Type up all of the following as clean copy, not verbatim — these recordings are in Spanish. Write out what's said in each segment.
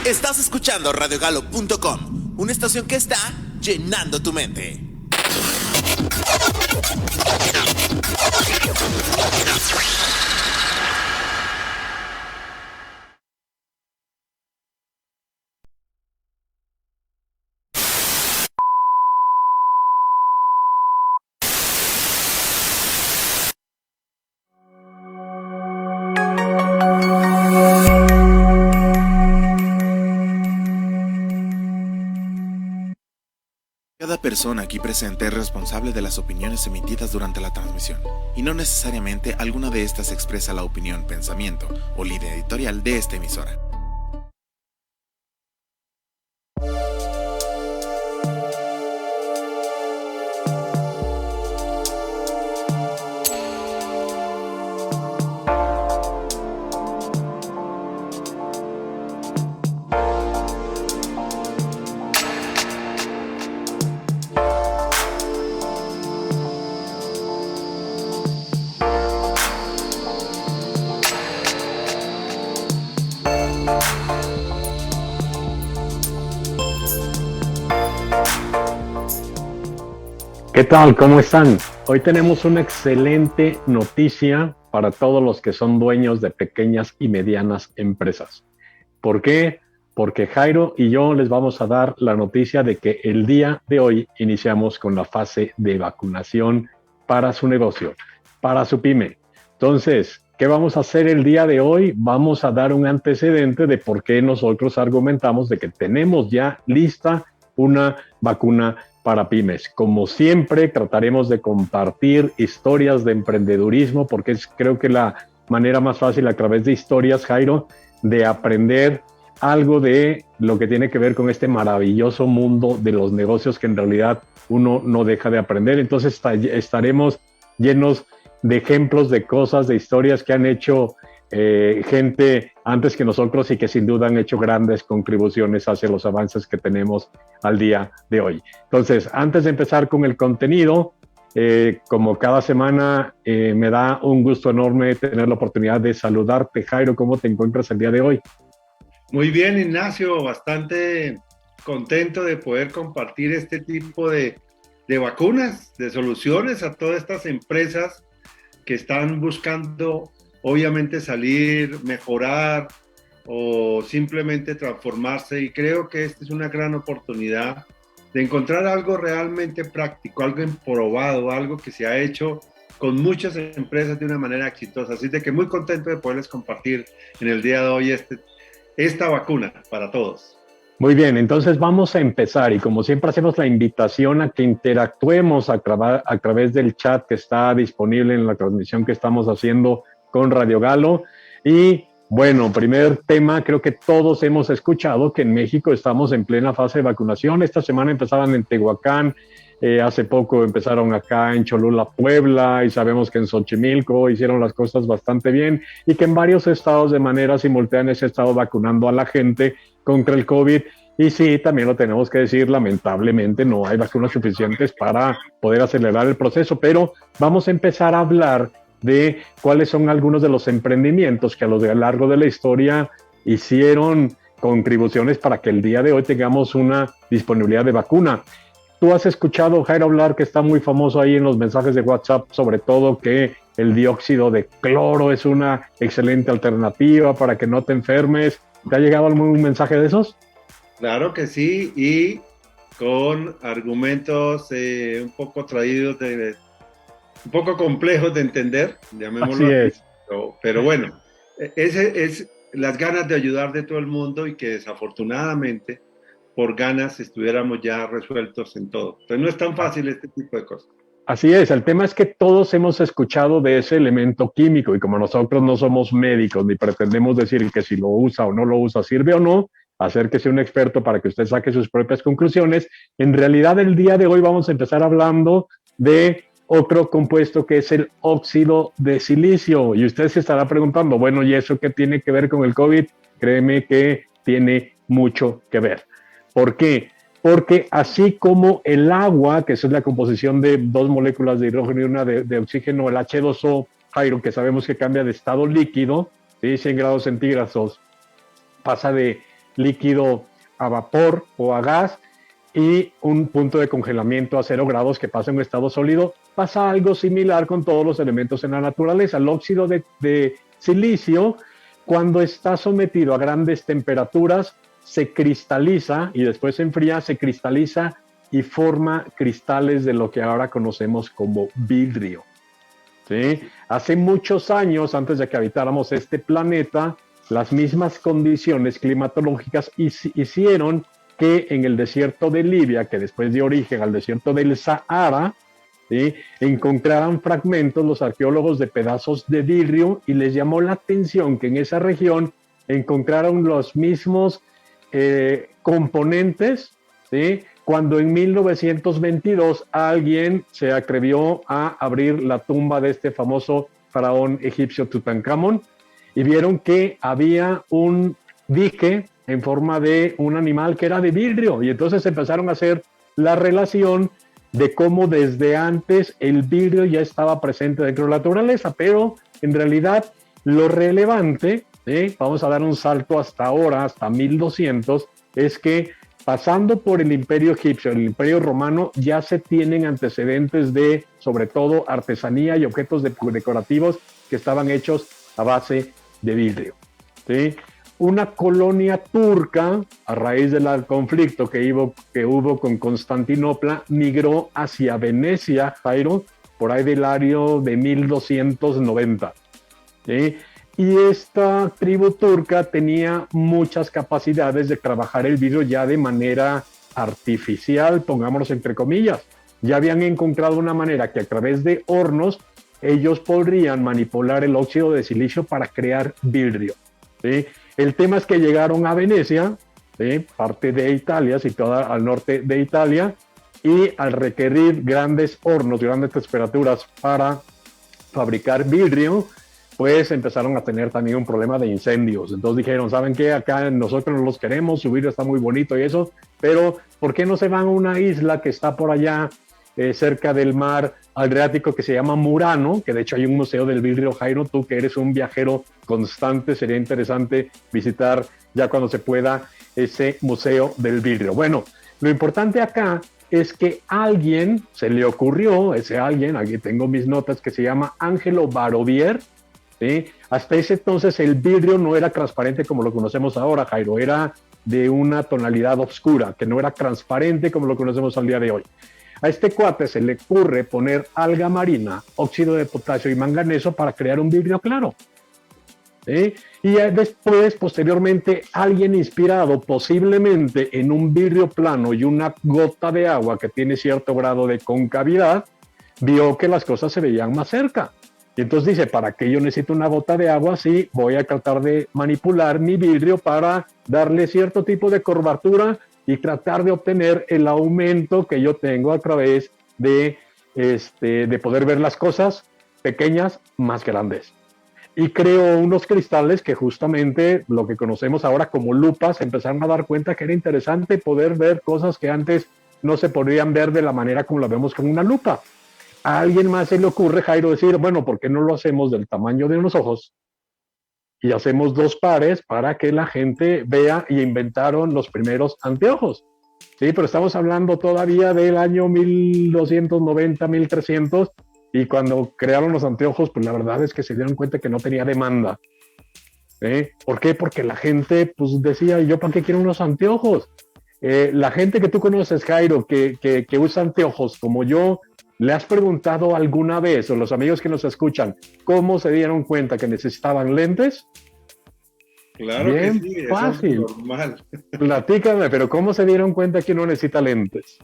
Estás escuchando radiogalo.com, una estación que está llenando tu mente. Cada persona aquí presente es responsable de las opiniones emitidas durante la transmisión, y no necesariamente alguna de estas expresa la opinión, pensamiento o línea editorial de esta emisora. ¿Qué tal? ¿Cómo están? Hoy tenemos una excelente noticia para todos los que son dueños de pequeñas y medianas empresas. ¿Por qué? Porque Jairo y yo les vamos a dar la noticia de que el día de hoy iniciamos con la fase de vacunación para su negocio, para su pyme. Entonces, ¿qué vamos a hacer el día de hoy? Vamos a dar un antecedente de por qué nosotros argumentamos de que tenemos ya lista una vacuna para pymes. Como siempre, trataremos de compartir historias de emprendedurismo, porque es creo que la manera más fácil a través de historias, Jairo, de aprender algo de lo que tiene que ver con este maravilloso mundo de los negocios que en realidad uno no deja de aprender. Entonces estaremos llenos de ejemplos, de cosas, de historias que han hecho gente antes que nosotros y que sin duda han hecho grandes contribuciones hacia los avances que tenemos al día de hoy. Entonces, antes de empezar con el contenido, como cada semana, me da un gusto enorme tener la oportunidad de saludarte. Jairo, ¿cómo te encuentras el día de hoy? Muy bien, Ignacio, bastante contento de poder compartir este tipo de vacunas, de soluciones a todas estas empresas que están buscando obviamente salir, mejorar o simplemente transformarse, y creo que esta es una gran oportunidad de encontrar algo realmente práctico, algo probado, algo que se ha hecho con muchas empresas de una manera exitosa. Así de que muy contento de poderles compartir en el día de hoy esta vacuna para todos. Muy bien, entonces vamos a empezar, y como siempre hacemos la invitación a que interactuemos a través del chat que está disponible en la transmisión que estamos haciendo con Radio Galo. Y bueno, primer tema, creo que todos hemos escuchado que en México estamos en plena fase de vacunación. Esta semana empezaban en Tehuacán, hace poco empezaron acá en Cholula, Puebla, y sabemos que en Xochimilco hicieron las cosas bastante bien, y que en varios estados de manera simultánea se ha estado vacunando a la gente contra el COVID. Y sí, también lo tenemos que decir, lamentablemente no hay vacunas suficientes para poder acelerar el proceso, pero vamos a empezar a hablar de cuáles son algunos de los emprendimientos que a lo largo de la historia hicieron contribuciones para que el día de hoy tengamos una disponibilidad de vacuna. Tú has escuchado, Jairo, hablar, que está muy famoso ahí en los mensajes de WhatsApp, sobre todo que el dióxido de cloro es una excelente alternativa para que no te enfermes. ¿Te ha llegado algún mensaje de esos? Claro que sí, y con argumentos un poco traídos un poco complejos de entender, llamémoslo así. Es. Pero bueno, ese es las ganas de ayudar de todo el mundo, y que desafortunadamente por ganas estuviéramos ya resueltos en todo. Entonces no es tan fácil este tipo de cosas. Así es, el tema es que todos hemos escuchado de ese elemento químico, y como nosotros no somos médicos ni pretendemos decir que si lo usa o no lo usa, sirve o no, acérquese a un experto para que usted saque sus propias conclusiones. En realidad, el día de hoy vamos a empezar hablando de otro compuesto que es el óxido de silicio. Y usted se estará preguntando, bueno, ¿y eso qué tiene que ver con el COVID? Créeme que tiene mucho que ver. ¿Por qué? Porque así como el agua, que es la composición de dos moléculas de hidrógeno y una de oxígeno, el H2O, Jairo, que sabemos que cambia de estado líquido, ¿sí? 100 grados centígrados, pasa de líquido a vapor o a gas, y un punto de congelamiento a 0 grados que pasa en un estado sólido. Pasa algo similar con todos los elementos en la naturaleza. El óxido de silicio, cuando está sometido a grandes temperaturas, se cristaliza y después se enfría, se cristaliza y forma cristales de lo que ahora conocemos como vidrio. ¿Sí? Hace muchos años, antes de que habitáramos este planeta, las mismas condiciones climatológicas hicieron que en el desierto de Libia, que después dio origen al desierto del Sahara, ¿sí?, encontraran fragmentos los arqueólogos de pedazos de vidrio, y les llamó la atención que en esa región encontraron los mismos componentes, ¿sí?, cuando en 1922 alguien se atrevió a abrir la tumba de este famoso faraón egipcio Tutankamón, y vieron que había un dique en forma de un animal que era de vidrio, y entonces empezaron a hacer la relación de cómo desde antes el vidrio ya estaba presente dentro de la naturaleza, pero en realidad lo relevante, vamos a dar un salto hasta ahora, hasta 1200, es que pasando por el imperio egipcio, el imperio romano, ya se tienen antecedentes de, sobre todo, artesanía y objetos decorativos que estaban hechos a base de vidrio, ¿sí? Una colonia turca, a raíz del conflicto que hubo con Constantinopla, migró hacia Venecia, Jairo, por ahí del año de 1290. ¿Sí? Y esta tribu turca tenía muchas capacidades de trabajar el vidrio ya de manera artificial, pongámoslo entre comillas. Ya habían encontrado una manera que a través de hornos ellos podrían manipular el óxido de silicio para crear vidrio, ¿sí? El tema es que llegaron a Venecia, ¿sí?, parte de Italia, situada al norte de Italia, y al requerir grandes hornos, grandes temperaturas para fabricar vidrio, pues empezaron a tener también un problema de incendios. Entonces dijeron, ¿saben qué? Acá nosotros no los queremos, su vidrio está muy bonito y eso, pero ¿por qué no se van a una isla que está por allá cerca del mar Adriático, que se llama Murano, que de hecho hay un museo del vidrio? Jairo, tú que eres un viajero constante, sería interesante visitar ya cuando se pueda ese museo del vidrio. Bueno, lo importante acá es que alguien se le ocurrió, ese alguien, aquí tengo mis notas, que se llama Angelo Barovier, ¿sí? Hasta ese entonces el vidrio no era transparente como lo conocemos ahora, Jairo, era de una tonalidad oscura, que no era transparente como lo conocemos al día de hoy. A este cuate se le ocurre poner alga marina, óxido de potasio y manganeso para crear un vidrio claro, ¿sí? Y después, posteriormente, alguien inspirado posiblemente en un vidrio plano y una gota de agua que tiene cierto grado de concavidad, vio que las cosas se veían más cerca. Y entonces dice, ¿para qué yo necesito una gota de agua? Sí, voy a tratar de manipular mi vidrio para darle cierto tipo de curvatura y tratar de obtener el aumento que yo tengo a través de poder ver las cosas pequeñas más grandes. Y creó unos cristales que justamente lo que conocemos ahora como lupas, empezaron a dar cuenta que era interesante poder ver cosas que antes no se podían ver de la manera como la vemos con una lupa. A alguien más se le ocurre, Jairo, decir, bueno, ¿por qué no lo hacemos del tamaño de unos ojos? Y hacemos 2 pares para que la gente vea, y inventaron los primeros anteojos. Sí, pero estamos hablando todavía del año 1290, 1300, y cuando crearon los anteojos, pues la verdad es que se dieron cuenta que no tenía demanda. ¿Por qué? Porque la gente pues decía, ¿yo para qué quiero unos anteojos? La gente que tú conoces, Jairo, que usa anteojos como yo, ¿le has preguntado alguna vez, o los amigos que nos escuchan, cómo se dieron cuenta que necesitaban lentes? Claro bien que sí, fácil. eso es normal. Platícame, pero ¿cómo se dieron cuenta que uno necesita lentes?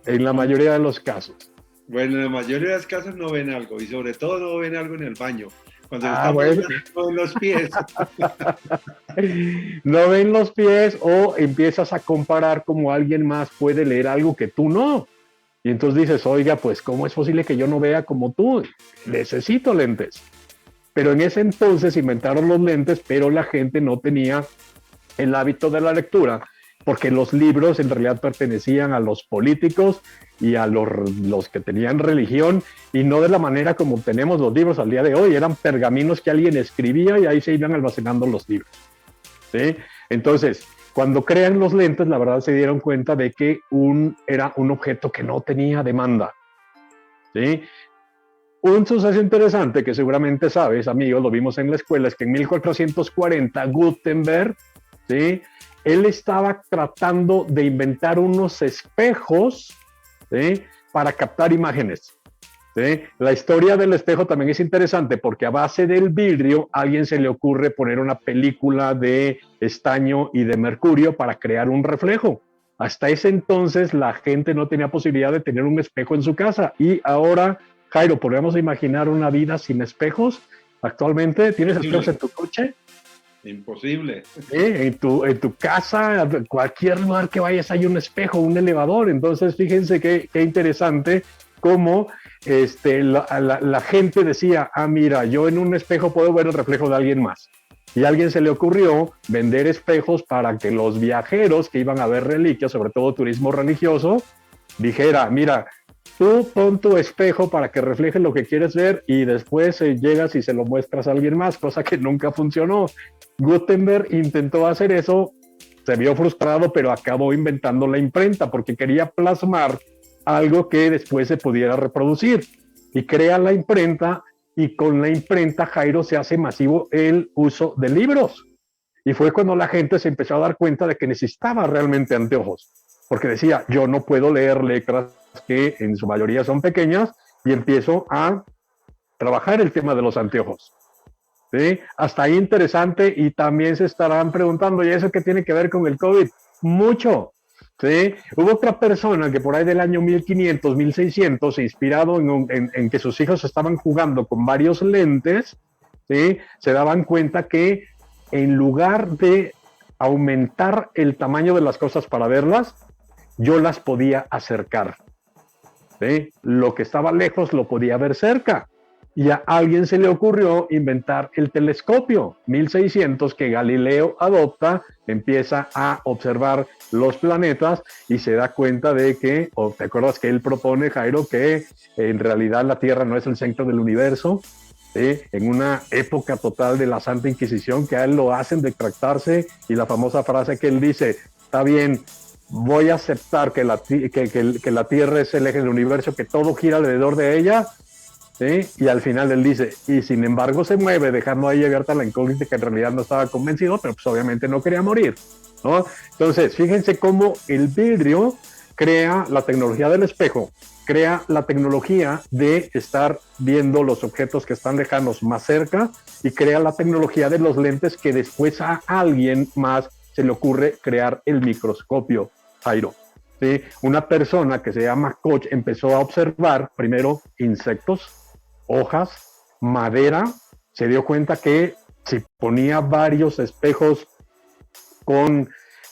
En la mayoría de los casos. Bueno, en la mayoría de los casos no ven algo, y sobre todo no ven algo en el baño. Cuando bueno. en los pies. No ven los pies, o empiezas a comparar cómo alguien más puede leer algo que tú no. Y entonces dices, oiga, pues ¿cómo es posible que yo no vea como tú? Necesito lentes. Pero en ese entonces inventaron los lentes, pero la gente no tenía el hábito de la lectura, porque los libros en realidad pertenecían a los políticos y a los que tenían religión, y no de la manera como tenemos los libros al día de hoy. Eran pergaminos que alguien escribía y ahí se iban almacenando los libros, ¿sí? Entonces, Cuando crean los lentes, la verdad se dieron cuenta de que era un objeto que no tenía demanda. ¿Sí? Un suceso interesante que seguramente sabes, amigos, lo vimos en la escuela, es que en 1440 Gutenberg, ¿sí?, él estaba tratando de inventar unos espejos, ¿sí?, para captar imágenes. ¿Sí? La historia del espejo también es interesante porque a base del vidrio a alguien se le ocurre poner una película de estaño y de mercurio para crear un reflejo. Hasta ese entonces la gente no tenía posibilidad de tener un espejo en su casa y ahora, Jairo, ¿podríamos imaginar una vida sin espejos? Actualmente, ¿tienes espejos en tu coche? Imposible. En tu casa, cualquier lugar que vayas hay un espejo, un elevador. Entonces, fíjense qué interesante cómo la gente decía, mira, yo en un espejo puedo ver el reflejo de alguien más. Y a alguien se le ocurrió vender espejos para que los viajeros que iban a ver reliquias, sobre todo turismo religioso, dijera, mira, tú pon tu espejo para que refleje lo que quieres ver y después llegas y se lo muestras a alguien más, cosa que nunca funcionó. Gutenberg intentó hacer eso, se vio frustrado, pero acabó inventando la imprenta porque quería plasmar algo que después se pudiera reproducir. Y crea la imprenta y con la imprenta, Jairo, se hace masivo el uso de libros. Y fue cuando la gente se empezó a dar cuenta de que necesitaba realmente anteojos. Porque decía, yo no puedo leer letras que en su mayoría son pequeñas y empiezo a trabajar el tema de los anteojos. ¿Sí? Hasta ahí interesante y también se estarán preguntando, ¿y eso qué tiene que ver con el COVID? Mucho. ¿Sí? Hubo otra persona que por ahí del año 1500, 1600, inspirado en que sus hijos estaban jugando con varios lentes, ¿sí?, se daban cuenta que en lugar de aumentar el tamaño de las cosas para verlas, yo las podía acercar. ¿Sí? Lo que estaba lejos lo podía ver cerca. Y a alguien se le ocurrió inventar el telescopio, 1600, que Galileo adopta, empieza a observar los planetas y se da cuenta de que, ¿te acuerdas que él propone, Jairo, que en realidad la Tierra no es el centro del universo? En una época total de la Santa Inquisición, que a él lo hacen retractarse, y la famosa frase que él dice, está bien, voy a aceptar que la Tierra es el eje del universo, que todo gira alrededor de ella, ¿sí? Y al final él dice, y sin embargo se mueve, dejando ahí abierta la incógnita, que en realidad no estaba convencido, pero pues obviamente no quería morir, ¿no? Entonces, fíjense cómo el vidrio crea la tecnología del espejo, crea la tecnología de estar viendo los objetos que están lejanos más cerca, y crea la tecnología de los lentes que después a alguien más se le ocurre crear el microscopio, Jairo. ¿Sí? Una persona que se llama Koch empezó a observar primero insectos, hojas, madera, se dio cuenta que si ponía varios espejos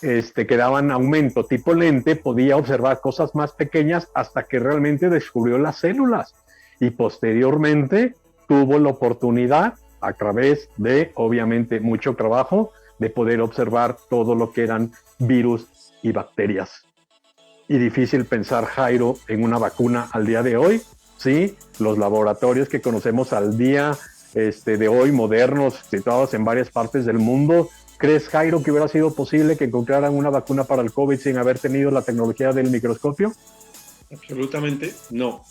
que daban aumento tipo lente, podía observar cosas más pequeñas hasta que realmente descubrió las células y posteriormente tuvo la oportunidad, a través de obviamente mucho trabajo, de poder observar todo lo que eran virus y bacterias. Y difícil pensar, Jairo, en una vacuna al día de hoy. Sí, los laboratorios que conocemos al día de hoy, modernos, situados en varias partes del mundo. ¿Crees, Jairo, que hubiera sido posible que encontraran una vacuna para el COVID sin haber tenido la tecnología del microscopio? Absolutamente no.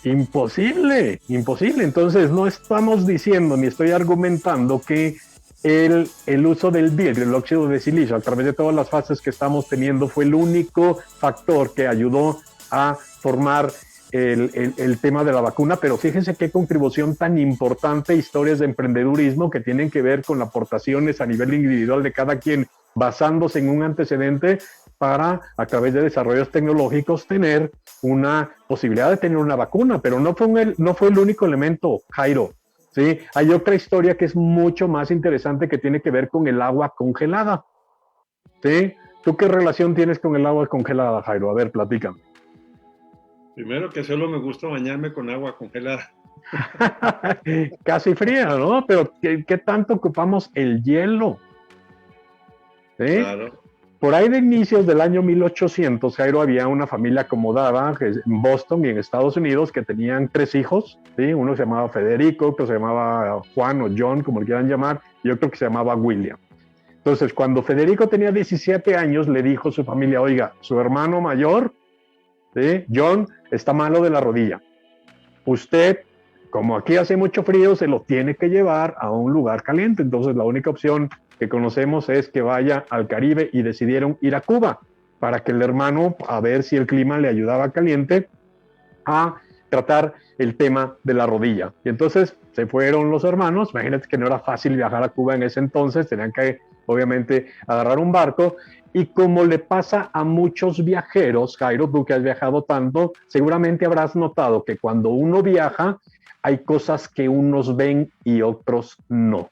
Imposible, imposible. Entonces no estamos diciendo ni estoy argumentando que el uso del vidrio, el óxido de silicio, a través de todas las fases que estamos teniendo, fue el único factor que ayudó a formar el tema de la vacuna, pero fíjense qué contribución tan importante, historias de emprendedurismo que tienen que ver con aportaciones a nivel individual de cada quien, basándose en un antecedente para, a través de desarrollos tecnológicos, tener una posibilidad de tener una vacuna, pero no fue el único elemento, Jairo. ¿Sí? Hay otra historia que es mucho más interesante que tiene que ver con el agua congelada. ¿Sí? ¿Tú qué relación tienes con el agua congelada, Jairo? A ver, platícame. Primero que solo me gusta bañarme con agua congelada. Casi fría, ¿no? Pero ¿qué tanto ocupamos el hielo? ¿Sí? Claro. Por ahí de inicios del año 1800, Jairo, había una familia acomodada en Boston y en Estados Unidos que tenían 3 hijos, ¿sí? Uno se llamaba Federico, otro se llamaba Juan o John, como le quieran llamar, y otro que se llamaba William. Entonces, cuando Federico tenía 17 años, le dijo a su familia, oiga, su hermano mayor, ¿sí? John, está malo de la rodilla. Usted, como aquí hace mucho frío, se lo tiene que llevar a un lugar caliente. Entonces, la única opción que conocemos es que vaya al Caribe, y decidieron ir a Cuba para que el hermano, a ver si el clima le ayudaba caliente, a tratar el tema de la rodilla. Y entonces se fueron los hermanos. Imagínate que no era fácil viajar a Cuba en ese entonces, tenían que obviamente agarrar un barco, y como le pasa a muchos viajeros, Jairo, tú que has viajado tanto, seguramente habrás notado que cuando uno viaja hay cosas que unos ven y otros no.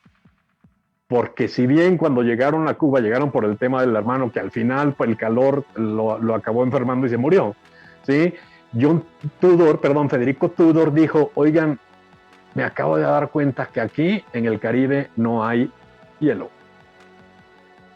Porque si bien cuando llegaron a Cuba llegaron por el tema del hermano, que al final pues, el calor lo acabó enfermando y se murió, ¿sí? Federico Tudor dijo, oigan, me acabo de dar cuenta que aquí en el Caribe no hay hielo.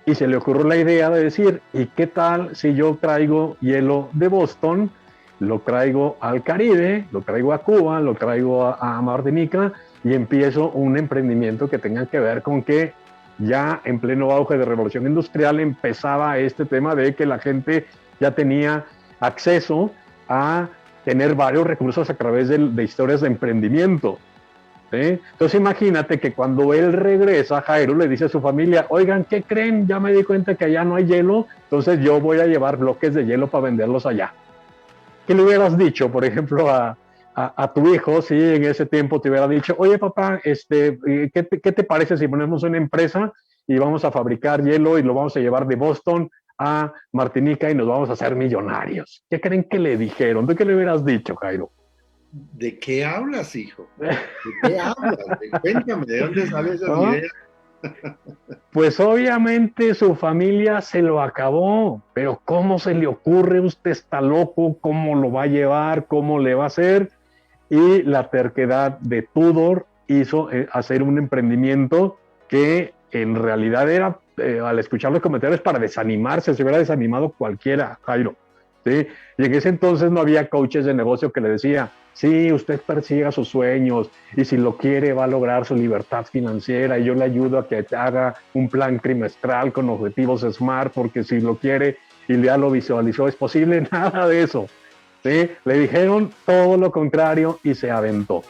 Y se le ocurrió la idea de decir, ¿y qué tal si yo traigo hielo de Boston, lo traigo al Caribe, lo traigo a Cuba, lo traigo a Martinica, y empiezo un emprendimiento que tenga que ver con que ya en pleno auge de revolución industrial empezaba este tema de que la gente ya tenía acceso a tener varios recursos a través de historias de emprendimiento. ¿Sí? Entonces imagínate que cuando él regresa, Jairo le dice a su familia, oigan, ¿qué creen? Ya me di cuenta que allá no hay hielo, entonces yo voy a llevar bloques de hielo para venderlos allá. ¿Qué le hubieras dicho, por ejemplo, a tu hijo, si en ese tiempo te hubiera dicho, oye papá, ¿qué te parece si ponemos una empresa y vamos a fabricar hielo y lo vamos a llevar de Boston a Martinica y nos vamos a hacer millonarios? ¿Qué creen que le dijeron? ¿Tú qué le hubieras dicho, Jairo? ¿De qué hablas, hijo? ¿De qué hablas? Cuéntame, ¿de dónde sale esa idea? Pues obviamente su familia se lo acabó, pero ¿cómo se le ocurre? Usted está loco, ¿cómo lo va a llevar? ¿Cómo le va a hacer? Y la terquedad de Tudor hizo hacer un emprendimiento que en realidad era, al escuchar los comentarios, para desanimarse, se hubiera desanimado cualquiera, Jairo. ¿Sí? Y en ese entonces no había coaches de negocio que le decía, sí, usted persiga sus sueños y si lo quiere va a lograr su libertad financiera y yo le ayudo a que haga un plan trimestral con objetivos SMART porque si lo quiere y ya lo visualizó es posible. Nada de eso. ¿Sí? Le dijeron todo lo contrario y se aventó.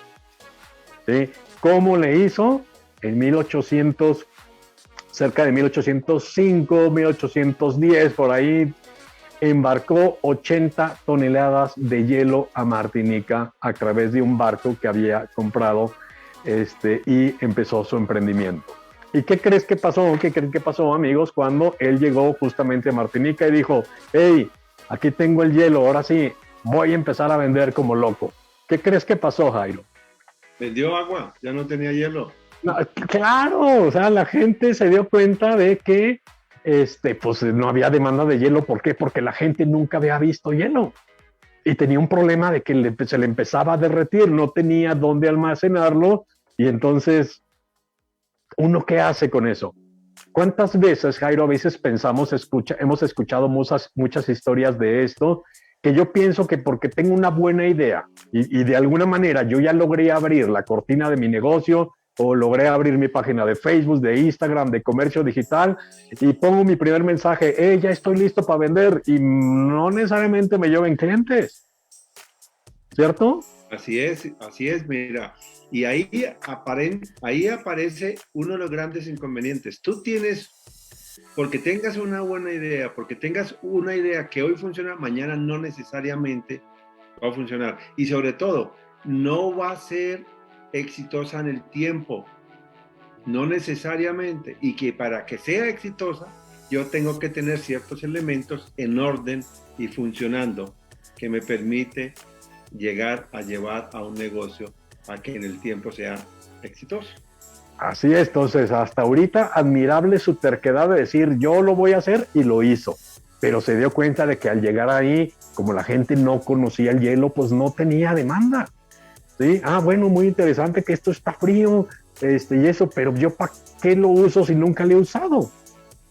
¿Sí? ¿Cómo le hizo? En 1800, cerca de 1805, 1810, por ahí, embarcó 80 toneladas de hielo a Martinica a través de un barco que había comprado y empezó su emprendimiento. ¿Y qué crees que pasó? ¿Qué creen que pasó, amigos? Cuando él llegó justamente a Martinica y dijo, hey, aquí tengo el hielo, ahora sí, voy a empezar a vender como loco. ¿Qué crees que pasó, Jairo? Vendió agua, ya no tenía hielo. No, claro, o sea, la gente se dio cuenta de que pues no había demanda de hielo. ¿Por qué? Porque la gente nunca había visto hielo y tenía un problema de que se le empezaba a derretir, no tenía dónde almacenarlo y entonces, ¿uno qué hace con eso? ¿Cuántas veces, Jairo, a veces hemos escuchado muchas historias de esto, que yo pienso que porque tengo una buena idea y de alguna manera yo ya logré abrir la cortina de mi negocio, o logré abrir mi página de Facebook, de Instagram, de comercio digital y pongo mi primer mensaje, ya estoy listo para vender y no necesariamente me lleven clientes, ¿cierto? Así es, mira, y ahí aparece uno de los grandes inconvenientes. Tú tienes, porque tengas una buena idea, porque tengas una idea que hoy funciona, mañana no necesariamente va a funcionar y sobre todo no va a ser exitosa en el tiempo, no necesariamente, y que para que sea exitosa yo tengo que tener ciertos elementos en orden y funcionando que me permite llegar a llevar a un negocio a que en el tiempo sea exitoso. Así es, entonces hasta ahorita admirable su terquedad de decir yo lo voy a hacer y lo hizo, pero se dio cuenta de que al llegar ahí, como la gente no conocía el hielo, pues no tenía demanda. ¿Sí? Bueno, muy interesante que esto está frío, y eso, pero yo ¿para qué lo uso si nunca lo he usado?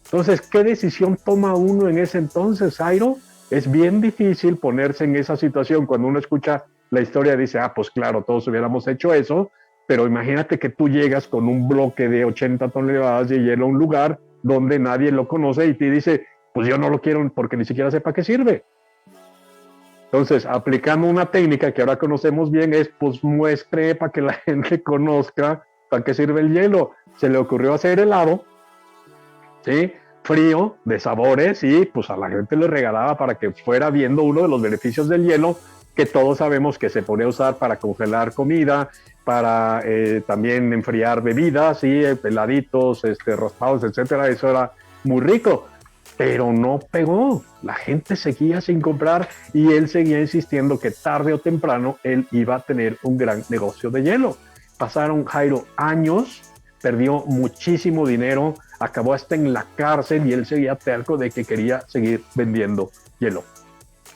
Entonces, ¿qué decisión toma uno en ese entonces, Jairo? Es bien difícil ponerse en esa situación. Cuando uno escucha la historia dice, pues claro, todos hubiéramos hecho eso, pero imagínate que tú llegas con un bloque de 80 toneladas de hielo a un lugar donde nadie lo conoce y te dice, pues yo no lo quiero porque ni siquiera sé para qué sirve. Entonces, aplicando una técnica que ahora conocemos bien es, pues muestre para que la gente conozca para qué sirve el hielo. Se le ocurrió hacer helado, ¿sí? Frío, de sabores, y pues a la gente le regalaba para que fuera viendo uno de los beneficios del hielo, que todos sabemos que se podía usar para congelar comida, para también enfriar bebidas, ¿sí? Heladitos, raspados, etcétera. Eso era muy rico. Pero no pegó, la gente seguía sin comprar y él seguía insistiendo que tarde o temprano él iba a tener un gran negocio de hielo. Pasaron, Jairo, años, perdió muchísimo dinero, acabó hasta en la cárcel y él seguía terco de que quería seguir vendiendo hielo.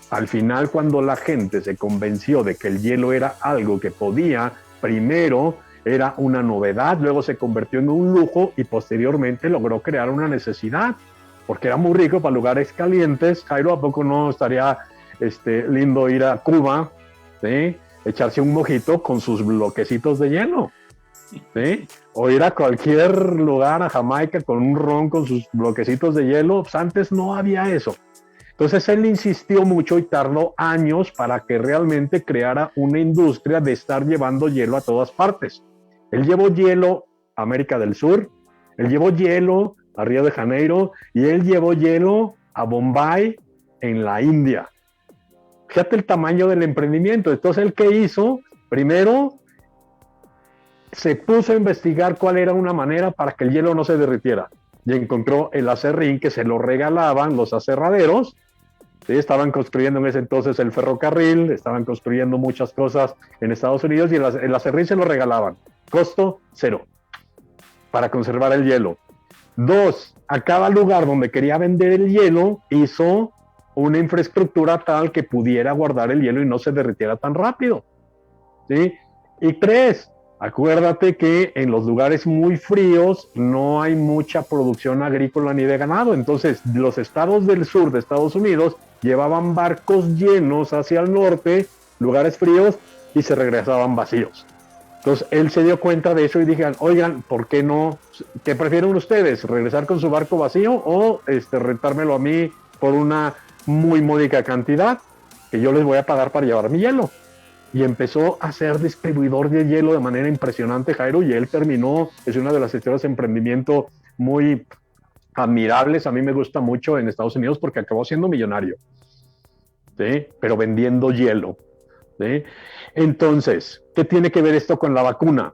Al final, cuando la gente se convenció de que el hielo era algo que podía, primero era una novedad, luego se convirtió en un lujo y posteriormente logró crear una necesidad. Porque era muy rico para lugares calientes. Jairo, ¿a poco no estaría lindo ir a Cuba, ¿sí? Echarse un mojito con sus bloquecitos de hielo, ¿sí? O ir a cualquier lugar, a Jamaica, con un ron con sus bloquecitos de hielo? Pues antes no había eso. Entonces él insistió mucho y tardó años para que realmente creara una industria de estar llevando hielo a todas partes. Él llevó hielo a América del Sur, él llevó hielo a Río de Janeiro, y él llevó hielo a Bombay, en la India. Fíjate el tamaño del emprendimiento. Entonces, ¿él qué hizo? Primero, se puso a investigar cuál era una manera para que el hielo no se derritiera, y encontró el aserrín, que se lo regalaban los aserraderos, ¿sí? Estaban construyendo en ese entonces el ferrocarril, estaban construyendo muchas cosas en Estados Unidos, y el aserrín se lo regalaban. Costo cero, para conservar el hielo. 2, a cada lugar donde quería vender el hielo, hizo una infraestructura tal que pudiera guardar el hielo y no se derritiera tan rápido, ¿sí? Y 3, acuérdate que en los lugares muy fríos no hay mucha producción agrícola ni de ganado. Entonces, los estados del sur de Estados Unidos llevaban barcos llenos hacia el norte, lugares fríos, y se regresaban vacíos. Entonces, él se dio cuenta de eso y dijeron, oigan, ¿por qué no? ¿Qué prefieren ustedes? ¿Regresar con su barco vacío o rentármelo a mí por una muy módica cantidad que yo les voy a pagar para llevar mi hielo? Y empezó a ser distribuidor de hielo de manera impresionante, Jairo, y él terminó, es una de las historias de emprendimiento muy admirables. A mí me gusta mucho en Estados Unidos porque acabó siendo millonario, ¿sí? Pero vendiendo hielo, ¿sí? Entonces, ¿qué tiene que ver esto con la vacuna?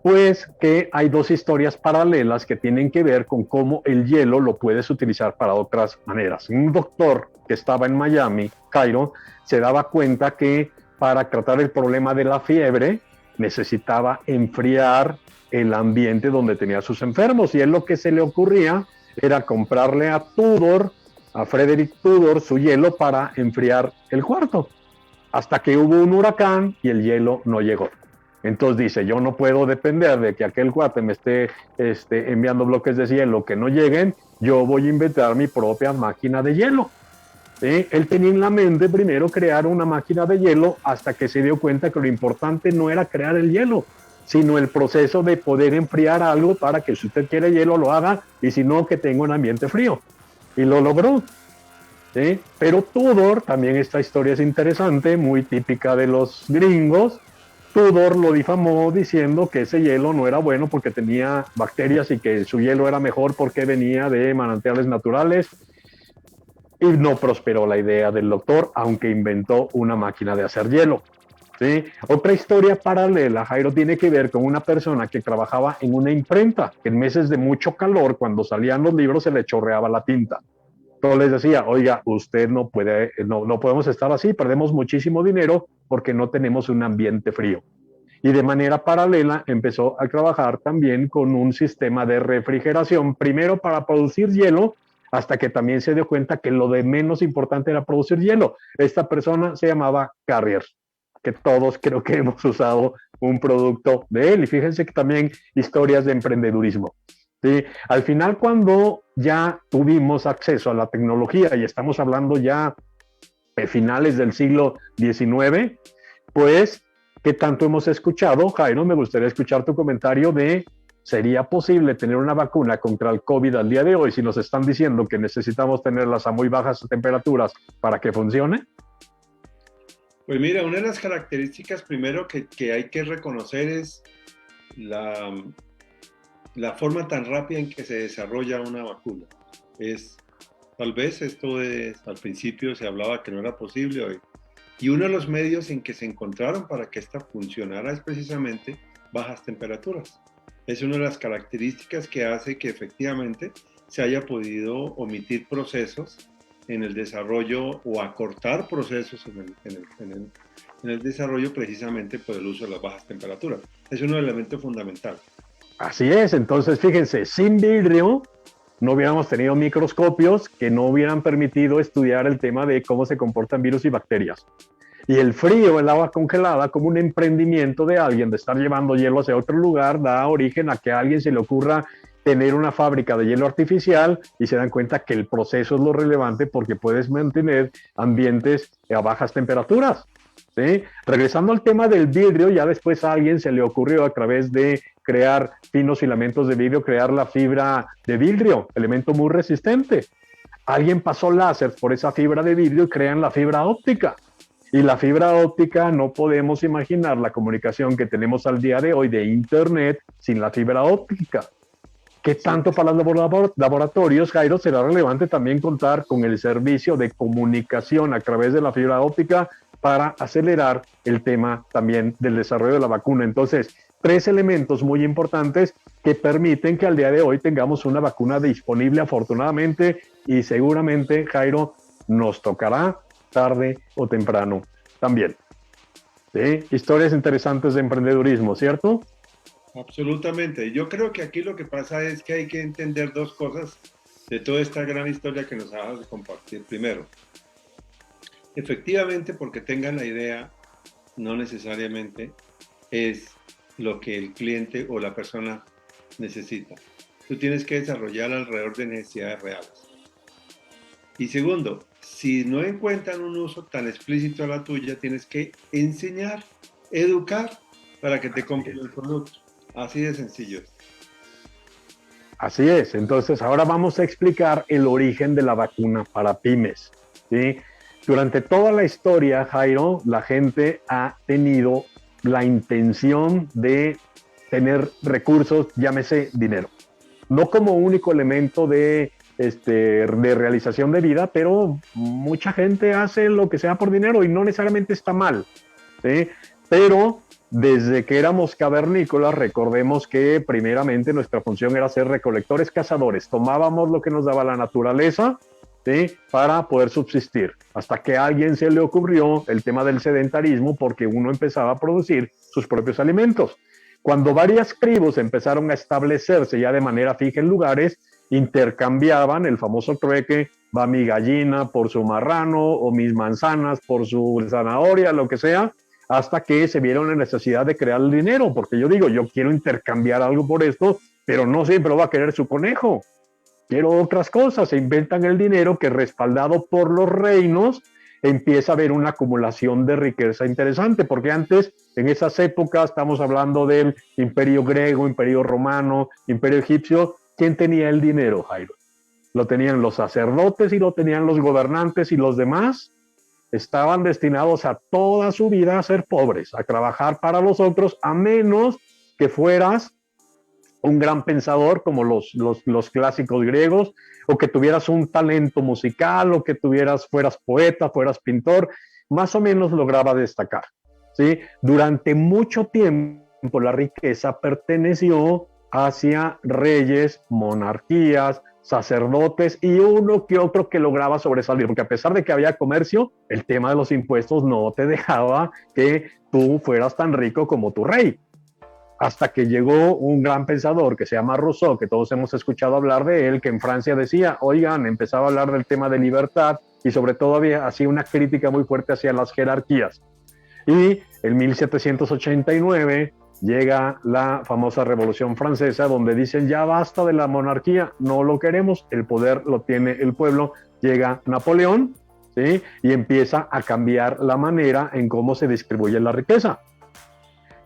Pues que hay dos historias paralelas que tienen que ver con cómo el hielo lo puedes utilizar para otras maneras. Un doctor que estaba en Miami, Cairo, se daba cuenta que para tratar el problema de la fiebre necesitaba enfriar el ambiente donde tenía sus enfermos, y él lo que se le ocurría era comprarle a Tudor, a Frederick Tudor, su hielo para enfriar el cuarto. Hasta que hubo un huracán y el hielo no llegó. Entonces dice, yo no puedo depender de que aquel cuate me esté enviando bloques de hielo que no lleguen, yo voy a inventar mi propia máquina de hielo. ¿Sí? Él tenía en la mente primero crear una máquina de hielo, hasta que se dio cuenta que lo importante no era crear el hielo, sino el proceso de poder enfriar algo para que si usted quiere hielo lo haga, y si no, que tenga un ambiente frío. Y lo logró. ¿Sí? Pero Tudor, también esta historia es interesante, muy típica de los gringos. Tudor lo difamó diciendo que ese hielo no era bueno porque tenía bacterias, y que su hielo era mejor porque venía de manantiales naturales, y no prosperó la idea del doctor, aunque inventó una máquina de hacer hielo. ¿Sí? Otra historia paralela, Jairo, tiene que ver con una persona que trabajaba en una imprenta, que en meses de mucho calor, cuando salían los libros, se le chorreaba la tinta. Entonces les decía, oiga, usted no puede, no podemos estar así, perdemos muchísimo dinero porque no tenemos un ambiente frío. Y de manera paralela empezó a trabajar también con un sistema de refrigeración, primero para producir hielo, hasta que también se dio cuenta que lo de menos importante era producir hielo. Esta persona se llamaba Carrier, que todos creo que hemos usado un producto de él. Y fíjense que también historias de emprendedurismo. ¿Sí? Al final, cuando ya tuvimos acceso a la tecnología, y estamos hablando ya de finales del siglo XIX, pues, ¿qué tanto hemos escuchado? Jairo, me gustaría escuchar tu comentario de ¿sería posible tener una vacuna contra el COVID al día de hoy si nos están diciendo que necesitamos tenerlas a muy bajas temperaturas para que funcione? Pues mira, una de las características primero que hay que reconocer es la forma tan rápida en que se desarrolla una vacuna. Tal vez al principio se hablaba que no era posible hoy. Y uno de los medios en que se encontraron para que esta funcionara es precisamente bajas temperaturas. Es una de las características que hace que efectivamente se haya podido omitir procesos en el desarrollo o acortar procesos en el desarrollo precisamente por el uso de las bajas temperaturas. Es un elemento fundamental. Así es, entonces fíjense, sin vidrio no hubiéramos tenido microscopios que no hubieran permitido estudiar el tema de cómo se comportan virus y bacterias. Y el frío, el agua congelada, como un emprendimiento de alguien de estar llevando hielo hacia otro lugar, da origen a que a alguien se le ocurra tener una fábrica de hielo artificial y se dan cuenta que el proceso es lo relevante porque puedes mantener ambientes a bajas temperaturas. ¿Sí? Regresando al tema del vidrio, ya después a alguien se le ocurrió a través de crear finos filamentos de vidrio, crear la fibra de vidrio, elemento muy resistente. Alguien pasó láser por esa fibra de vidrio y crean la fibra óptica. Y la fibra óptica, no podemos imaginar la comunicación que tenemos al día de hoy de Internet sin la fibra óptica. ¿Qué tanto para los laboratorios, Jairo, será relevante también contar con el servicio de comunicación a través de la fibra óptica para acelerar el tema también del desarrollo de la vacuna? Entonces, 3 elementos muy importantes que permiten que al día de hoy tengamos una vacuna disponible afortunadamente y seguramente, Jairo, nos tocará tarde o temprano también. ¿Sí? Historias interesantes de emprendedurismo, ¿cierto? Absolutamente. Yo creo que aquí lo que pasa es que hay que entender 2 cosas de toda esta gran historia que nos acabas de compartir. Primero, efectivamente, porque tengan la idea, no necesariamente es lo que el cliente o la persona necesita. Tú tienes que desarrollar alrededor de necesidades reales. Y segundo, si no encuentran un uso tan explícito a la tuya, tienes que enseñar, educar para que te compren el producto. Así de sencillo. Así es. Entonces, ahora vamos a explicar el origen de la vacuna para pymes. ¿Sí? Durante toda la historia, Jairo, la gente ha tenido la intención de tener recursos, llámese dinero. No como único elemento de realización de vida, pero mucha gente hace lo que sea por dinero y no necesariamente está mal. ¿Sí? Pero desde que éramos cavernícolas, recordemos que primeramente nuestra función era ser recolectores cazadores. Tomábamos lo que nos daba la naturaleza, ¿sí? Para poder subsistir, hasta que a alguien se le ocurrió el tema del sedentarismo porque uno empezaba a producir sus propios alimentos. Cuando varias tribus empezaron a establecerse ya de manera fija en lugares, intercambiaban el famoso trueque, va mi gallina por su marrano o mis manzanas por su zanahoria, lo que sea, hasta que se vieron la necesidad de crear el dinero, porque yo digo, yo quiero intercambiar algo por esto, pero no siempre va a querer su conejo. Quiero otras cosas, se inventan el dinero que respaldado por los reinos empieza a haber una acumulación de riqueza interesante, porque antes, en esas épocas, estamos hablando del imperio griego, imperio romano, imperio egipcio, ¿quién tenía el dinero, Jairo? Lo tenían los sacerdotes y lo tenían los gobernantes y los demás estaban destinados a toda su vida a ser pobres, a trabajar para los otros, a menos que fueras un gran pensador como los clásicos griegos, o que tuvieras un talento musical, o que fueras poeta, fueras pintor, más o menos lograba destacar. ¿Sí? Durante mucho tiempo la riqueza perteneció hacia reyes, monarquías, sacerdotes y uno que otro que lograba sobresalir, porque a pesar de que había comercio, el tema de los impuestos no te dejaba que tú fueras tan rico como tu rey. Hasta que llegó un gran pensador que se llama Rousseau, que todos hemos escuchado hablar de él, que en Francia decía, oigan, empezaba a hablar del tema de libertad y sobre todo hacía una crítica muy fuerte hacia las jerarquías. Y en 1789 llega la famosa Revolución Francesa, donde dicen ya basta de la monarquía, no lo queremos, el poder lo tiene el pueblo. Llega Napoleón, ¿sí? Y empieza a cambiar la manera en cómo se distribuye la riqueza.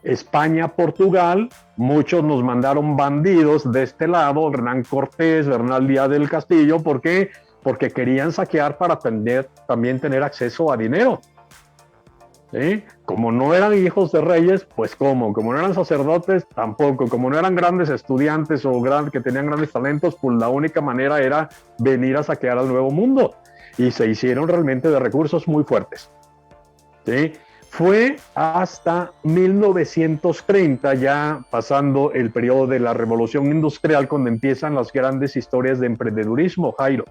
España, Portugal, muchos nos mandaron bandidos de este lado, Hernán Cortés, Bernal Díaz del Castillo. ¿Por qué? Porque querían saquear para también tener acceso a dinero. ¿Sí? Como no eran hijos de reyes, pues ¿cómo? Como no eran sacerdotes, tampoco. Como no eran grandes estudiantes o que tenían grandes talentos, pues la única manera era venir a saquear al Nuevo Mundo. Y se hicieron realmente de recursos muy fuertes. ¿Sí? Fue hasta 1930, ya pasando el periodo de la Revolución Industrial, cuando empiezan las grandes historias de emprendedurismo, Jairo,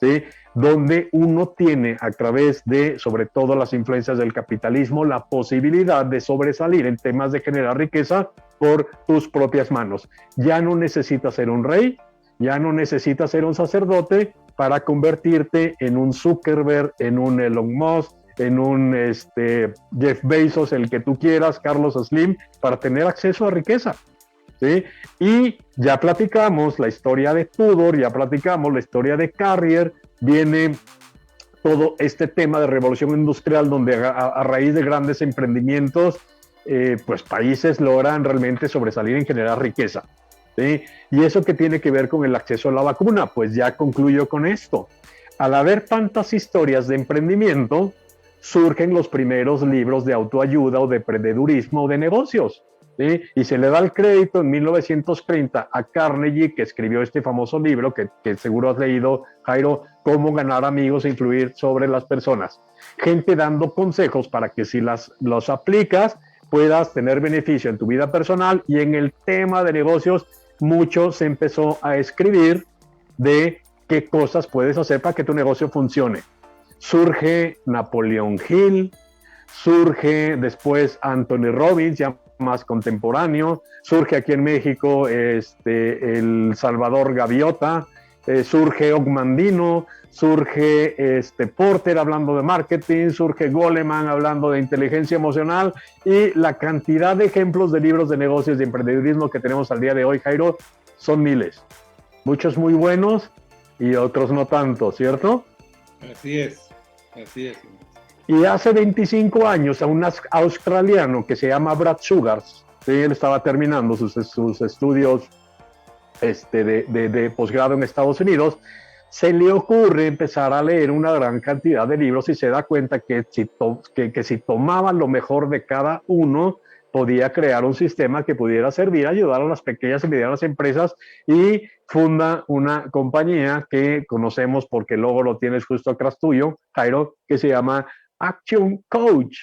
¿sí? Donde uno tiene, a través de, sobre todo, las influencias del capitalismo, la posibilidad de sobresalir en temas de generar riqueza por tus propias manos. Ya no necesitas ser un rey, ya no necesitas ser un sacerdote para convertirte en un Zuckerberg, en un Elon Musk, en un Jeff Bezos, el que tú quieras, Carlos Slim, para tener acceso a riqueza. ¿Sí? Y ya platicamos la historia de Tudor, ya platicamos la historia de Carrier, viene todo este tema de revolución industrial donde a raíz de grandes emprendimientos, pues países logran realmente sobresalir en generar riqueza. ¿Sí? ¿Y eso qué tiene que ver con el acceso a la vacuna? Pues ya concluyo con esto. Al haber tantas historias de emprendimiento, surgen los primeros libros de autoayuda o de emprendedurismo o de negocios. ¿Sí? Y se le da el crédito en 1930 a Carnegie, que escribió este famoso libro que seguro has leído, Jairo, Cómo ganar amigos e influir sobre las personas. Gente dando consejos para que si los aplicas puedas tener beneficio en tu vida personal. Y en el tema de negocios mucho se empezó a escribir de qué cosas puedes hacer para que tu negocio funcione. Surge Napoleón Hill, surge después Anthony Robbins, ya más contemporáneo, surge aquí en México el Salvador Gaviota, surge Ogmandino, surge Porter hablando de marketing, surge Goleman hablando de inteligencia emocional, y la cantidad de ejemplos de libros de negocios de emprendedurismo que tenemos al día de hoy, Jairo, son miles. Muchos muy buenos y otros no tanto, ¿cierto? Así es, así es. Y hace 25 años a un australiano que se llama Brad Sugars, ¿sí? Él estaba terminando sus estudios de posgrado en Estados Unidos, se le ocurre empezar a leer una gran cantidad de libros y se da cuenta que si tomaba lo mejor de cada uno, podía crear un sistema que pudiera servir a ayudar a las pequeñas y medianas empresas, y funda una compañía que conocemos porque el logo lo tienes justo atrás tuyo, Jairo, que se llama Action Coach.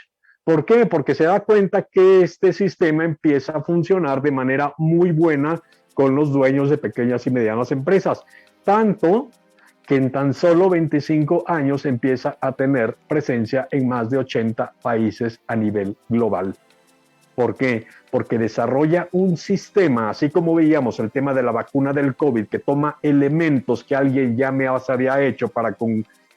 ¿Por qué? Porque se da cuenta que este sistema empieza a funcionar de manera muy buena con los dueños de pequeñas y medianas empresas, tanto que en tan solo 25 años empieza a tener presencia en más de 80 países a nivel global. ¿Por qué? Porque desarrolla un sistema, así como veíamos el tema de la vacuna del COVID, que toma elementos que alguien ya me había hecho para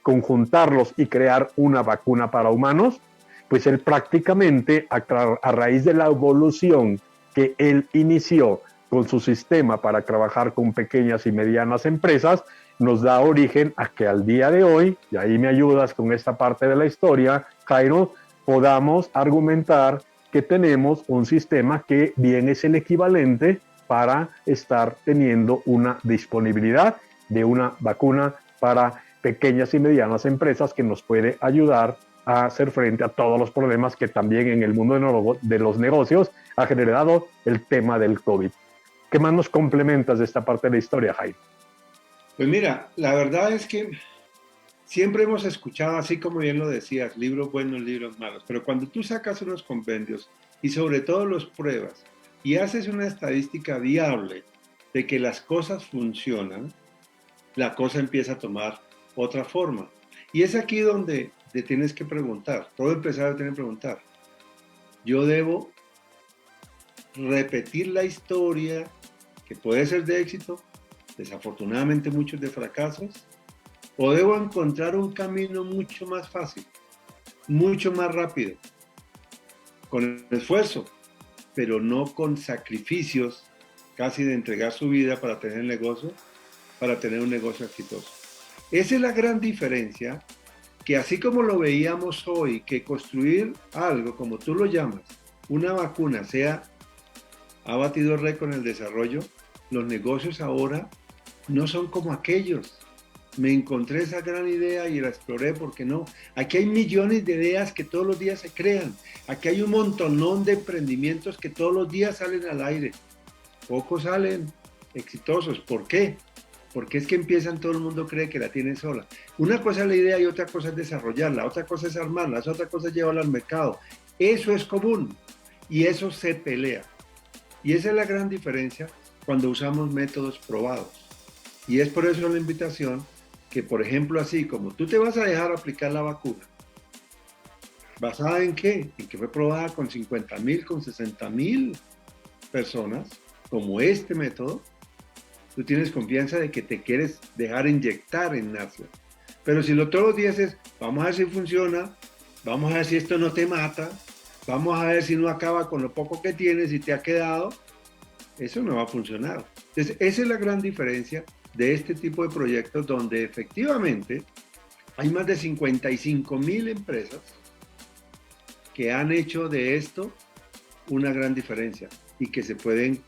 conjuntarlos y crear una vacuna para humanos. Pues él prácticamente, a raíz de la evolución que él inició con su sistema para trabajar con pequeñas y medianas empresas, nos da origen a que al día de hoy, y ahí me ayudas con esta parte de la historia, Jairo, podamos argumentar que tenemos un sistema que bien es el equivalente para estar teniendo una disponibilidad de una vacuna para pequeñas y medianas empresas que nos puede ayudar a hacer frente a todos los problemas que también en el mundo de los negocios ha generado el tema del COVID. ¿Qué más nos complementas de esta parte de la historia, Jairo? Pues mira, la verdad es que siempre hemos escuchado, así como bien lo decías, libros buenos, libros malos, pero cuando tú sacas unos compendios y sobre todo los pruebas y haces una estadística viable de que las cosas funcionan, la cosa empieza a tomar otra forma. Y es aquí donde te tienes que preguntar, todo empresario tiene que preguntar, ¿yo debo repetir la historia que puede ser de éxito, desafortunadamente muchos de fracasos, o debo encontrar un camino mucho más fácil, mucho más rápido, con esfuerzo, pero no con sacrificios casi de entregar su vida para tener el negocio, para tener un negocio exitoso? Esa es la gran diferencia, que así como lo veíamos hoy, que construir algo, como tú lo llamas, una vacuna ha batido récord en el desarrollo, los negocios ahora no son como aquellos. Me encontré esa gran idea y la exploré, ¿por qué no? Aquí hay millones de ideas que todos los días se crean. Aquí hay un montonón de emprendimientos que todos los días salen al aire. Pocos salen exitosos. ¿Por qué? Porque es que empiezan, todo el mundo cree que la tiene sola. Una cosa es la idea y otra cosa es desarrollarla, otra cosa es armarla, otra cosa es llevarla al mercado. Eso es común y eso se pelea. Y esa es la gran diferencia cuando usamos métodos probados. Y es por eso la invitación que, por ejemplo, así como tú te vas a dejar aplicar la vacuna, ¿basada en qué? En que fue probada con 50,000, con 60,000 personas, como este método, tú tienes confianza de que te quieres dejar inyectar en Ignacio. Pero si todos los días es, vamos a ver si funciona, vamos a ver si esto no te mata, vamos a ver si no acaba con lo poco que tienes y te ha quedado, eso no va a funcionar. Entonces, esa es la gran diferencia de este tipo de proyectos donde efectivamente hay más de 55,000 empresas que han hecho de esto una gran diferencia y que se pueden,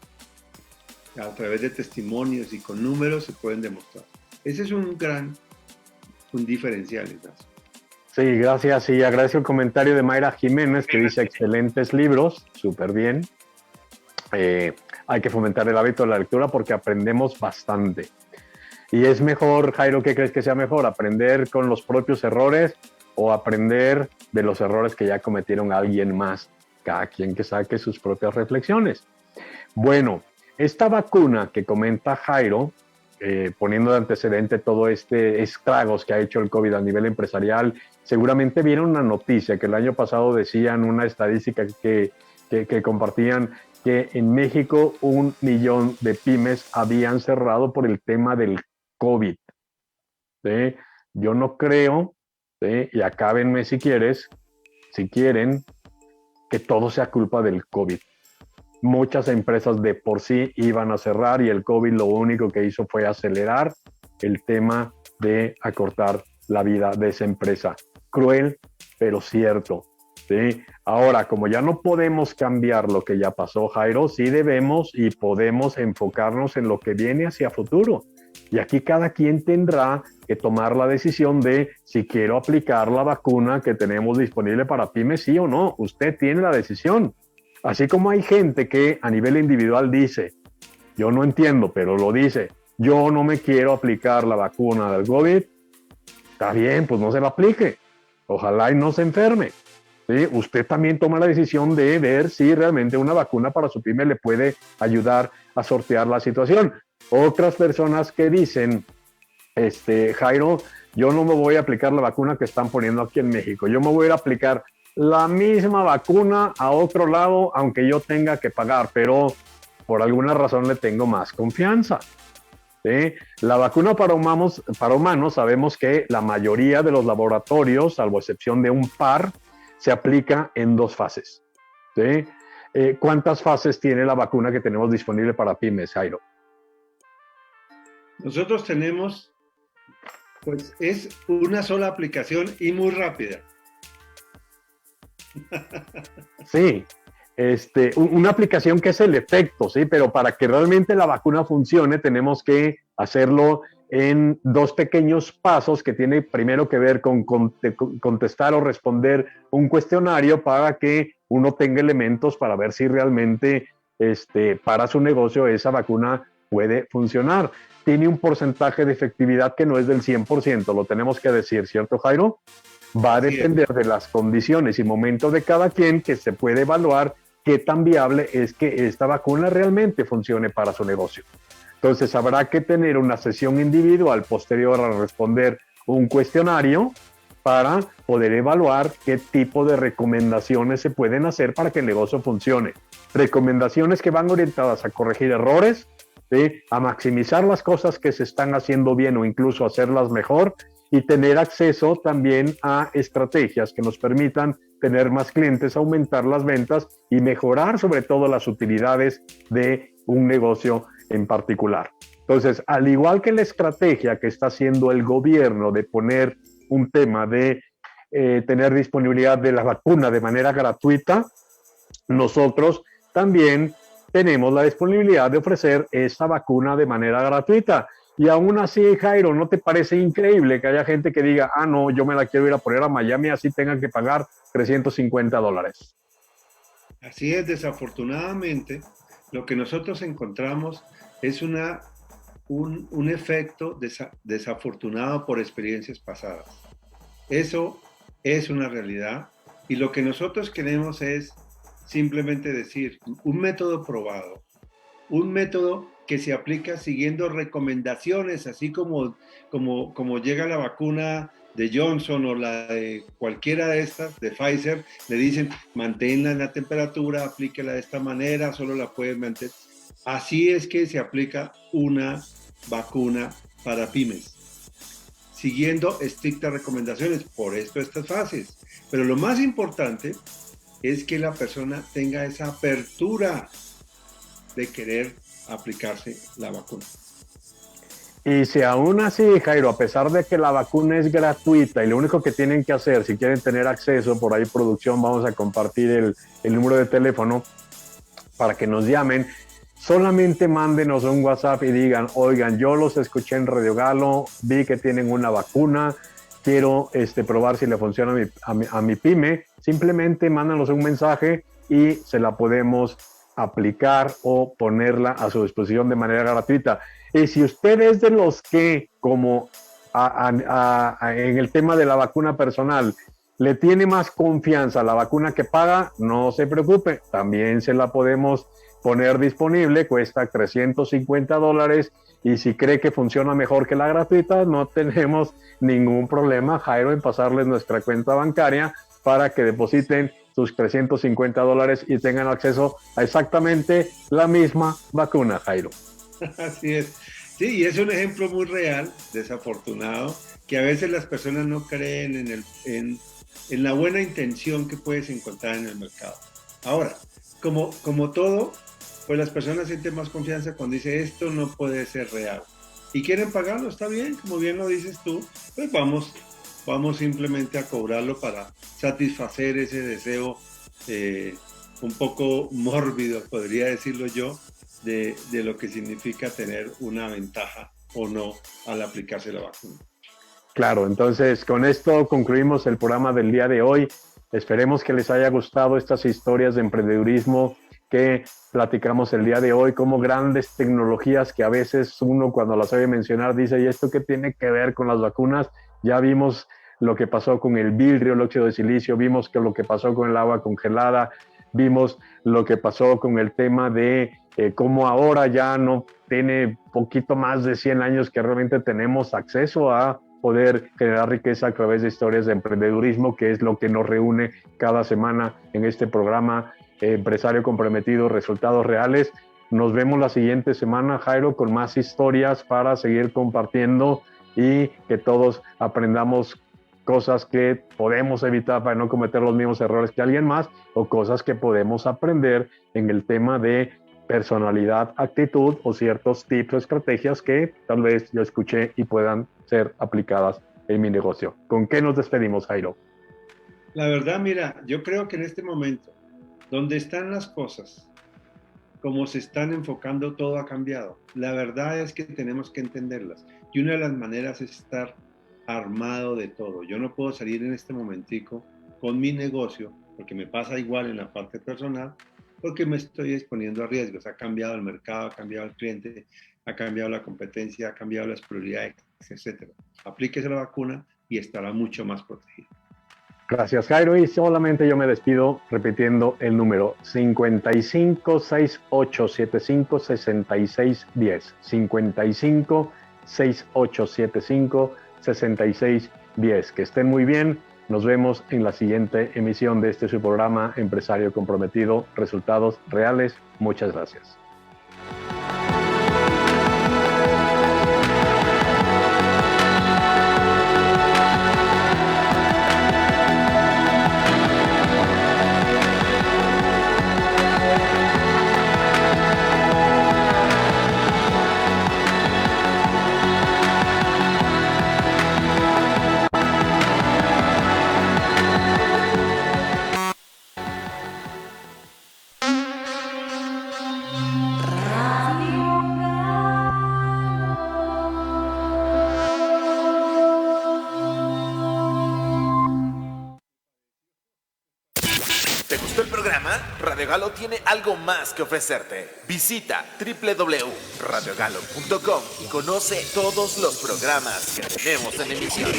a través de testimonios y con números, se pueden demostrar. Ese es un diferencial, Ignacio. Sí, gracias. Y agradezco el comentario de Mayra Jiménez, que dice excelentes libros, súper bien. Hay que fomentar el hábito de la lectura porque aprendemos bastante. Y es mejor, Jairo, ¿qué crees que sea mejor? ¿Aprender con los propios errores o aprender de los errores que ya cometieron alguien más? Cada quien que saque sus propias reflexiones. Bueno, esta vacuna que comenta Jairo, poniendo de antecedente todo este estragos que ha hecho el COVID a nivel empresarial, seguramente vieron una noticia que el año pasado decían, una estadística que compartían, que en México 1 millón de pymes habían cerrado por el tema del COVID. ¿Sí? Yo no creo, ¿sí? Y acábenme si quieren, que todo sea culpa del COVID. Muchas empresas de por sí iban a cerrar y el COVID lo único que hizo fue acelerar el tema de acortar la vida de esa empresa. Cruel, pero cierto. ¿Sí? Ahora, como ya no podemos cambiar lo que ya pasó, Jairo, sí debemos y podemos enfocarnos en lo que viene hacia futuro. Y aquí cada quien tendrá que tomar la decisión de si quiero aplicar la vacuna que tenemos disponible para pymes, sí o no. Usted tiene la decisión. Así como hay gente que a nivel individual dice, yo no entiendo, pero lo dice, yo no me quiero aplicar la vacuna del COVID, está bien, pues no se la aplique. Ojalá y no se enferme. ¿Sí? Usted también toma la decisión de ver si realmente una vacuna para su pyme le puede ayudar a sortear la situación. Otras personas que dicen, Jairo, yo no me voy a aplicar la vacuna que están poniendo aquí en México, yo me voy a ir a aplicar la misma vacuna a otro lado, aunque yo tenga que pagar, pero por alguna razón le tengo más confianza. ¿Sí? La vacuna para humanos sabemos que la mayoría de los laboratorios, salvo excepción de un par, se aplica en 2 fases. ¿Sí? ¿Cuántas fases tiene la vacuna que tenemos disponible para pymes, Jairo? Nosotros tenemos, pues es una sola aplicación y muy rápida. Sí, una aplicación que es el efecto, ¿sí? Pero para que realmente la vacuna funcione tenemos que hacerlo en 2 pequeños pasos que tiene primero que ver con contestar o responder un cuestionario para que uno tenga elementos para ver si realmente para su negocio esa vacuna puede funcionar. Tiene un porcentaje de efectividad que no es del 100%, lo tenemos que decir, ¿cierto, Jairo? Va a depender de las condiciones y momentos de cada quien, que se puede evaluar qué tan viable es que esta vacuna realmente funcione para su negocio. Entonces habrá que tener una sesión individual posterior a responder un cuestionario para poder evaluar qué tipo de recomendaciones se pueden hacer para que el negocio funcione. Recomendaciones que van orientadas a corregir errores, ¿sí? A maximizar las cosas que se están haciendo bien o incluso hacerlas mejor, y tener acceso también a estrategias que nos permitan tener más clientes, aumentar las ventas y mejorar sobre todo las utilidades de un negocio en particular. Entonces, al igual que la estrategia que está haciendo el gobierno de poner un tema de tener disponibilidad de la vacuna de manera gratuita, nosotros también tenemos la disponibilidad de ofrecer esta vacuna de manera gratuita. Y aún así, Jairo, ¿no te parece increíble que haya gente que diga, ah, no, yo me la quiero ir a poner a Miami, así tengan que pagar $350? Así es, desafortunadamente, lo que nosotros encontramos es un efecto desafortunado por experiencias pasadas. Eso es una realidad y lo que nosotros queremos es simplemente decir un método probado, un método que se aplica siguiendo recomendaciones, así como llega la vacuna de Johnson o la de cualquiera de estas, de Pfizer, le dicen manténla en la temperatura, aplíquela de esta manera, solo la pueden mantener. Así es que se aplica una vacuna para pymes, siguiendo estrictas recomendaciones. Por esto estas fases. Pero lo más importante es que la persona tenga esa apertura de querer aplicarse la vacuna. Y si aún así, Jairo, a pesar de que la vacuna es gratuita y lo único que tienen que hacer, si quieren tener acceso, por ahí producción, vamos a compartir el número de teléfono para que nos llamen, solamente mándenos un WhatsApp y digan, oigan, yo los escuché en Radio Galo, vi que tienen una vacuna, quiero probar si le funciona a mi pyme. Simplemente mándanos un mensaje y se la podemos aplicar o ponerla a su disposición de manera gratuita. Y si usted es de los que, como en el tema de la vacuna personal, le tiene más confianza a la vacuna que paga, no se preocupe, también se la podemos poner disponible, cuesta $350, y si cree que funciona mejor que la gratuita, no tenemos ningún problema, Jairo, en pasarles nuestra cuenta bancaria para que depositen sus $350 y tengan acceso a exactamente la misma vacuna, Jairo. Así es. Sí, y es un ejemplo muy real, desafortunado, que a veces las personas no creen en la buena intención que puedes encontrar en el mercado. Ahora, como todo, pues las personas sienten más confianza cuando dicen esto no puede ser real. Y quieren pagarlo, está bien, como bien lo dices tú, pues vamos simplemente a cobrarlo para satisfacer ese deseo un poco mórbido, podría decirlo yo, de lo que significa tener una ventaja o no al aplicarse la vacuna. Claro, entonces con esto concluimos el programa del día de hoy. Esperemos que les haya gustado estas historias de emprendedurismo que platicamos el día de hoy, como grandes tecnologías que a veces uno cuando las oye mencionar dice, ¿y esto qué tiene que ver con las vacunas? Ya vimos lo que pasó con el vidrio, el óxido de silicio, vimos lo que pasó con el agua congelada, vimos lo que pasó con el tema de cómo ahora ya no tiene poquito más de 100 años que realmente tenemos acceso a poder generar riqueza a través de historias de emprendedurismo, que es lo que nos reúne cada semana en este programa Empresario Comprometido, Resultados Reales. Nos vemos la siguiente semana, Jairo, con más historias para seguir compartiendo y que todos aprendamos cosas que podemos evitar para no cometer los mismos errores que alguien más, o cosas que podemos aprender en el tema de personalidad, actitud o ciertos tips o estrategias que tal vez yo escuché y puedan ser aplicadas en mi negocio. ¿Con qué nos despedimos, Jairo? La verdad, mira, yo creo que en este momento, donde están las cosas, como se están enfocando, todo ha cambiado. La verdad es que tenemos que entenderlas. Y una de las maneras es estar armado de todo. Yo no puedo salir en este momentico con mi negocio, porque me pasa igual en la parte personal, porque me estoy exponiendo a riesgos. Ha cambiado el mercado, ha cambiado el cliente, ha cambiado la competencia, ha cambiado las prioridades, etc. Aplíquese la vacuna y estará mucho más protegido. Gracias, Jairo, y solamente yo me despido repitiendo el número 5568756610, 5568756610. Que estén muy bien. Nos vemos en la siguiente emisión de su programa Empresario Comprometido, Resultados Reales. Muchas gracias. programa? Radio Galo tiene algo más que ofrecerte. Visita www.radiogalo.com y conoce todos los programas que tenemos en emisión.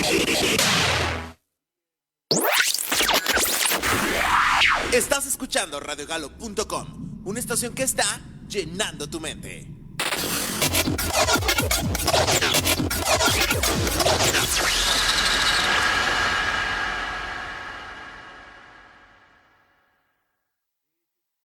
Estás escuchando radiogalo.com, una estación que está llenando tu mente.